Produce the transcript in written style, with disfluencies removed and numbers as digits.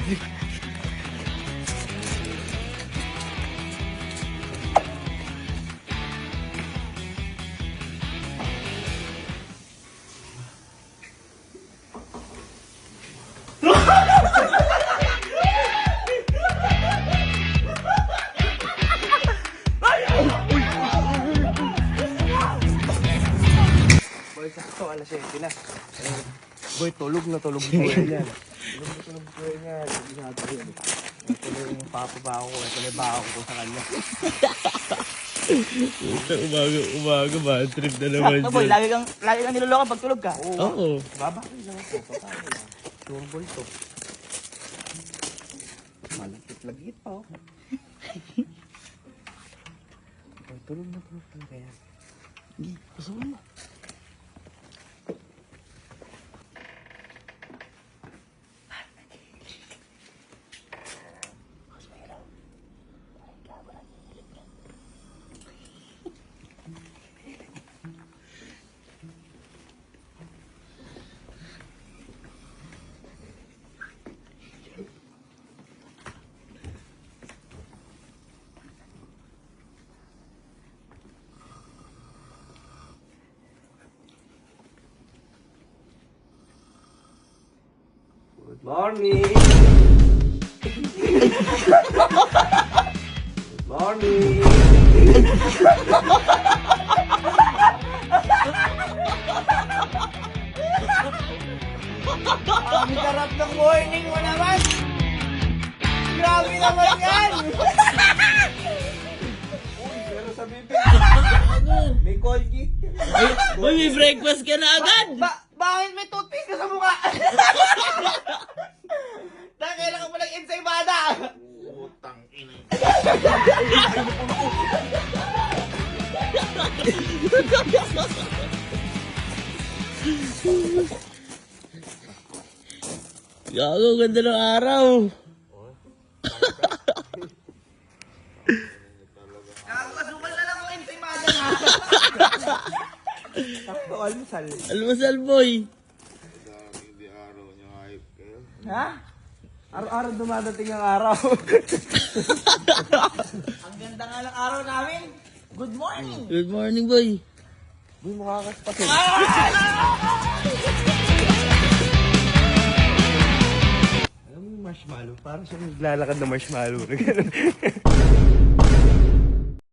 Boy, sakto, alas 7 na. Boy, tulog na tulog buhay niyan. Tulog buhay niyan. Ginagawa ko yan. Ito na yung papabaho ko. Ito na yung baho ko sa kanya. Umaga ba? Trip na naman Sakto, boy. Lagi kang nilolokan pag tulog ka. Oo. Babakay lang ako. Papakay lang. Turbo ito. Malagkit-lagkit pa, oh. Boy, tulog na kaya. Hindi, pasukan mo. Good morning! Good morning! Ang sarap ng morning mo naman! Grabe naman yan! Uy, pero sa bibig, may Colgate. Uy, may breakfast ka na agad! Bakit may toothpaste ka sa mukha? Kailangan ka pa ng ensaymada! Utang ina. Gago, ganda ng araw. Asukal na lang ang ensaymada nga. Sakto, almusal. Almasal, boy. Ha? Araw-araw dumadating ang araw. Ang ganda nga ng araw namin. Good morning! Good morning, boy. Uy, mukha ka sa pasin. Alam mo yung marshmallow? Parang siya naglalakad na marshmallow.